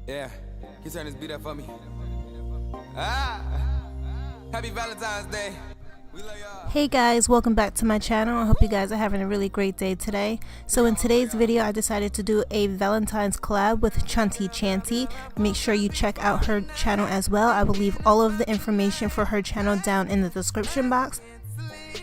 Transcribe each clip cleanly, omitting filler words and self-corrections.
Yeah, can you turn this beat up for me? Happy Valentine's Day. We love y'all. Hey guys, welcome back to my channel. I hope you guys are having a really great day today. So in today's video, I decided to do a Valentine's collab with CHUNTY. Make sure you check out her channel as well. I will leave all of the information for her channel down in the description box.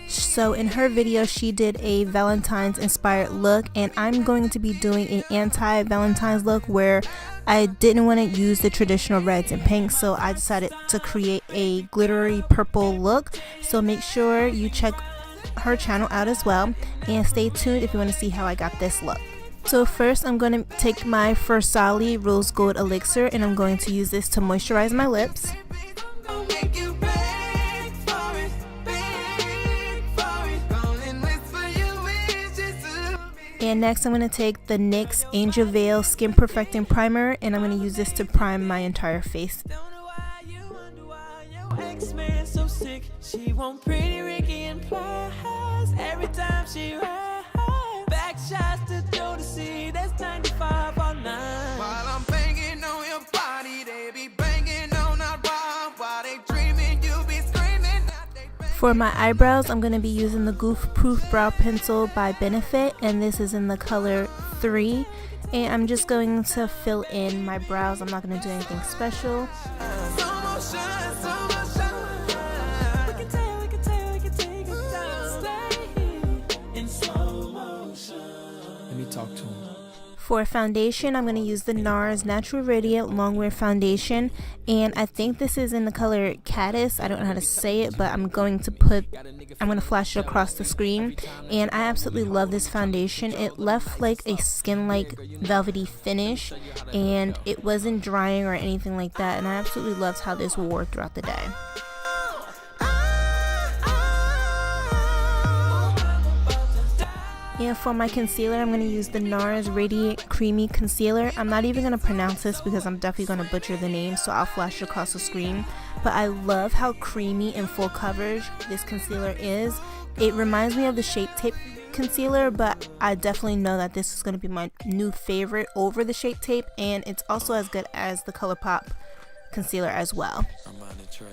So in her video, she did a Valentine's inspired look, and I'm going to be doing an anti-Valentine's look where I didn't want to use the traditional reds and pinks, so I decided to create a glittery purple look. So make sure you check her channel out as well, and stay tuned if you want to see how I got this look. So first, I'm going to take my Versali Rose Gold Elixir, and I'm going to use this to moisturize my lips. And next I'm going to take the NYX Angel Veil Skin Perfecting Primer, and I'm going to use this to prime my entire face. For my eyebrows, I'm going to be using the Goof Proof Brow Pencil by Benefit, and this is in the color 3. And I'm just going to fill in my brows. I'm not going to do anything special. Let me talk to him. For foundation, I'm going to use the NARS Natural Radiant Longwear Foundation, and I think this is in the color Caddis. I don't know how to say it, but I'm going to flash it across the screen. And I absolutely love this foundation. It left like a skin-like velvety finish, and it wasn't drying or anything like that, and I absolutely loved how this wore throughout the day. And for my concealer, I'm going to use the NARS Radiant Creamy Concealer. I'm not even going to pronounce this because I'm definitely going to butcher the name, so I'll flash it across the screen. But I love how creamy and full coverage this concealer is. It reminds me of the Shape Tape concealer, but I definitely know that this is going to be my new favorite over the Shape Tape, and it's also as good as the ColourPop concealer as well. Trey.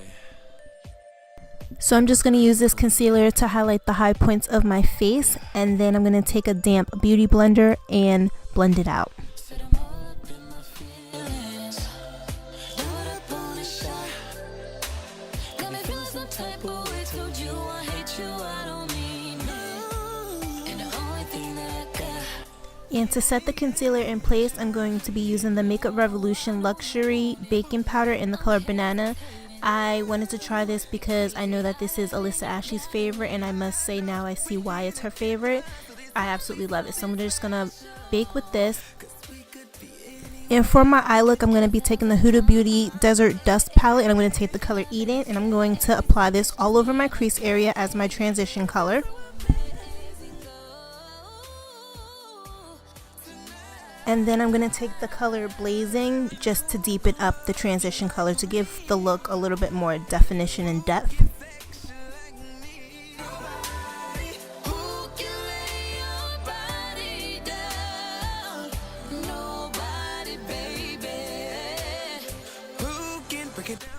So I'm just going to use this concealer to highlight the high points of my face, and then I'm going to take a damp beauty blender and blend it out. And to set the concealer in place, I'm going to be using the Makeup Revolution Luxury Baking Powder in the color Banana. I wanted to try this because I know that this is Alyssa Ashley's favorite, and I must say now I see why it's her favorite. I absolutely love it. So I'm just going to bake with this. And for my eye look, I'm going to be taking the Huda Beauty Desert Dust Palette, and I'm going to take the color Eden, and I'm going to apply this all over my crease area as my transition color. And then I'm going to take the color Blazing just to deepen up the transition color to give the look a little bit more definition and depth.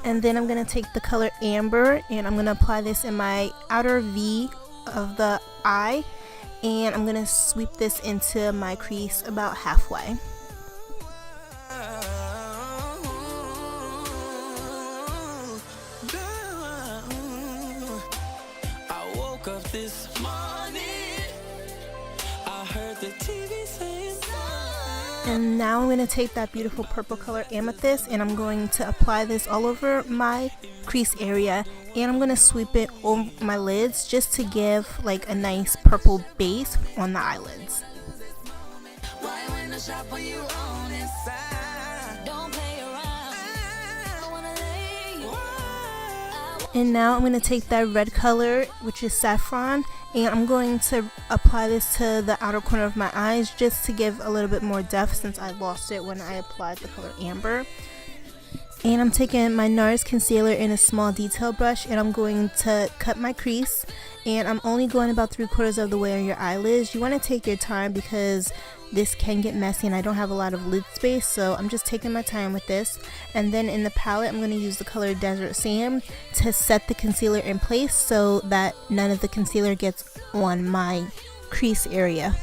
And then I'm going to take the color Amber, and I'm going to apply this in my outer V of the eye. And I'm going to sweep this into my crease about halfway. I woke up this morning, I heard the TV saying. And now I'm going to take that beautiful purple color Amethyst, and I'm going to apply this all over my crease area, and I'm going to sweep it over my lids just to give like a nice purple base on the eyelids. And now I'm going to take that red color, which is Saffron, and I'm going to apply this to the outer corner of my eyes just to give a little bit more depth since I lost it when I applied the color Amber. And I'm taking my NARS concealer in a small detail brush, and I'm going to cut my crease, And I'm only going about 3/4 of the way on your eyelids. You want to take your time because this can get messy and I don't have a lot of lid space, so I'm just taking my time with this. And then in the palette, I'm going to use the color Desert Sand to set the concealer in place so that none of the concealer gets on my crease area.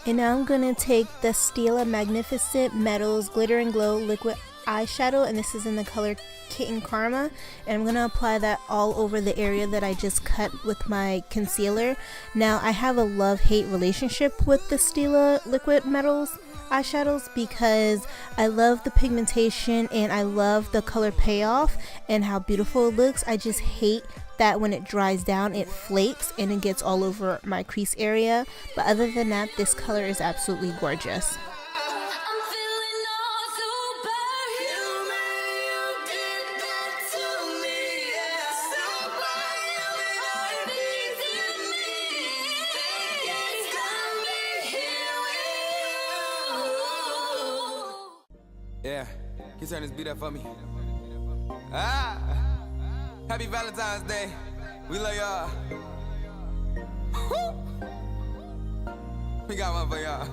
And now I'm going to take the Stila Magnificent Metals Glitter and Glow Liquid Eyeshadow, and this is in the color Kitten Karma, and I'm going to apply that all over the area that I just cut with my concealer. Now I have a love-hate relationship with the Stila Liquid Metals eyeshadows because I love the pigmentation and I love the color payoff and how beautiful it looks. I just hate that when it dries down it flakes and it gets all over my crease area, but other than that, this color is absolutely gorgeous. Yeah, can you turn this beat up for me? Happy Valentine's Day. We love y'all. We got one for y'all.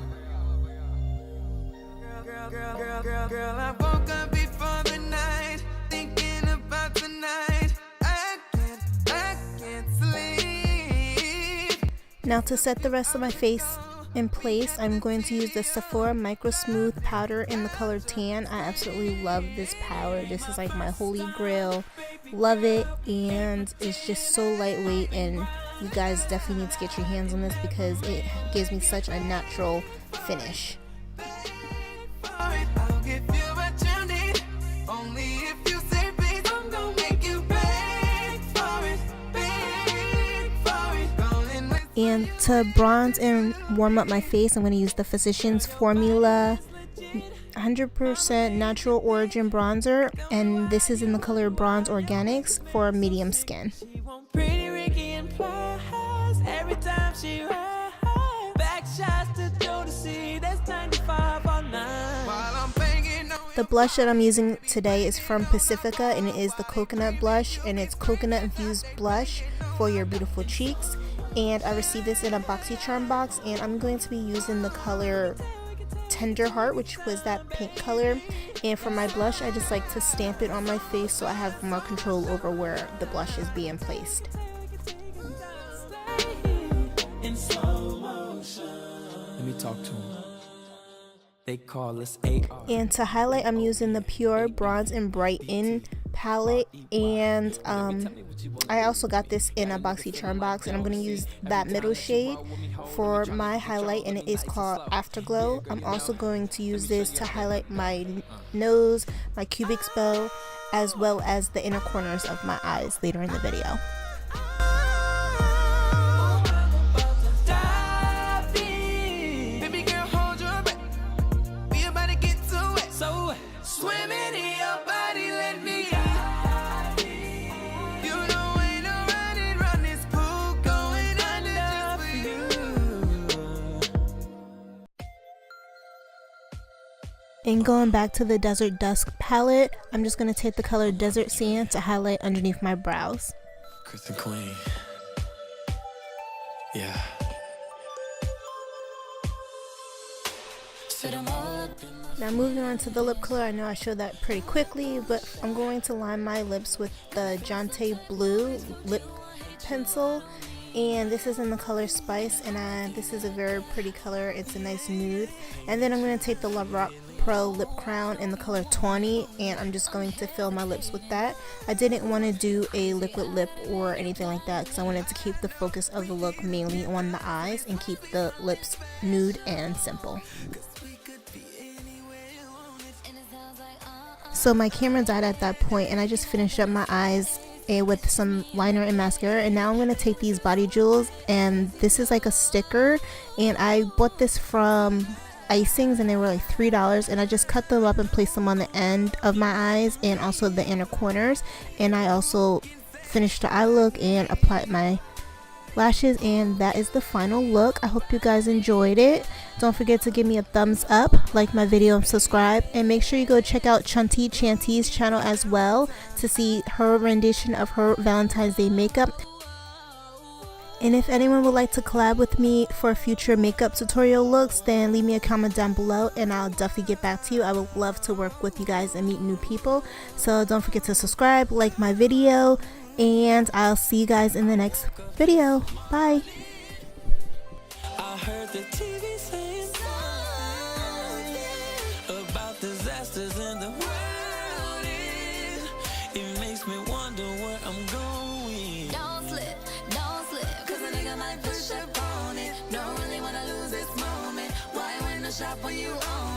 Girl, I woke up before the night, thinking about tonight. I can't sleep. Now to set the rest of my face in place, I'm going to use the Sephora Micro Smooth powder in the color Tan. I absolutely love this powder. This is like my holy grail. Love it, and it's just so lightweight, and you guys definitely need to get your hands on this because it gives me such a natural finish. And to bronze and warm up my face, I'm going to use the Physicians Formula 100% Natural Origin Bronzer, and this is in the color Bronze Organics for medium skin. The blush that I'm using today is from Pacifica, and it is the Coconut Blush, and it's coconut infused blush for your beautiful cheeks. And I received this in a Boxycharm box, and I'm going to be using the color Tender Heart, which was that pink color. And for my blush, I just like to stamp it on my face so I have more control over where the blush is being placed. Let me talk to him. They call us AR. And to highlight, I'm using the Pure Bronze and Brighten palette, and I also got this in a Boxycharm box, and I'm going to use that middle shade for my highlight, and it is called Afterglow. I'm also going to use this to highlight my nose, my cupid's bow, as well as the inner corners of my eyes later in the video. And going back to the Desert Dusk palette, I'm just going to take the color Desert Sand to highlight underneath my brows. Kristen Queen. Yeah. Now moving on to the lip color, I know I showed that pretty quickly, but I'm going to line my lips with the Jante Blue lip pencil. And this is in the color Spice, and this is a very pretty color. It's a nice nude. And then I'm going to take the Love Rock Pro Lip Crown in the color Tawny, and I'm just going to fill my lips with that. I didn't want to do a liquid lip or anything like that because I wanted to keep the focus of the look mainly on the eyes and keep the lips nude and simple. So my camera died at that point, and I just finished up my eyes with some liner and mascara, and now I'm going to take these body jewels, and this is like a sticker, and I bought this from icings, and they were like $3, and I just cut them up and placed them on the end of my eyes and also the inner corners. And I also finished the eye look and applied my lashes, and that is the final look. I hope you guys enjoyed it. Don't forget to give me a thumbs up, like my video, and subscribe, and make sure you go check out CHUNTY's channel as well to see her rendition of her Valentine's Day makeup. And if anyone would like to collab with me for future makeup tutorial looks, then leave me a comment down below and I'll definitely get back to you. I would love to work with you guys and meet new people. So don't forget to subscribe, like my video, and I'll see you guys in the next video. Bye. I heard the TV saying about disasters in the world. It makes me wonder where I'm going. Don't slip, cause a nigga might push up on it. Don't really wanna lose this moment. Why win the shop when you own it?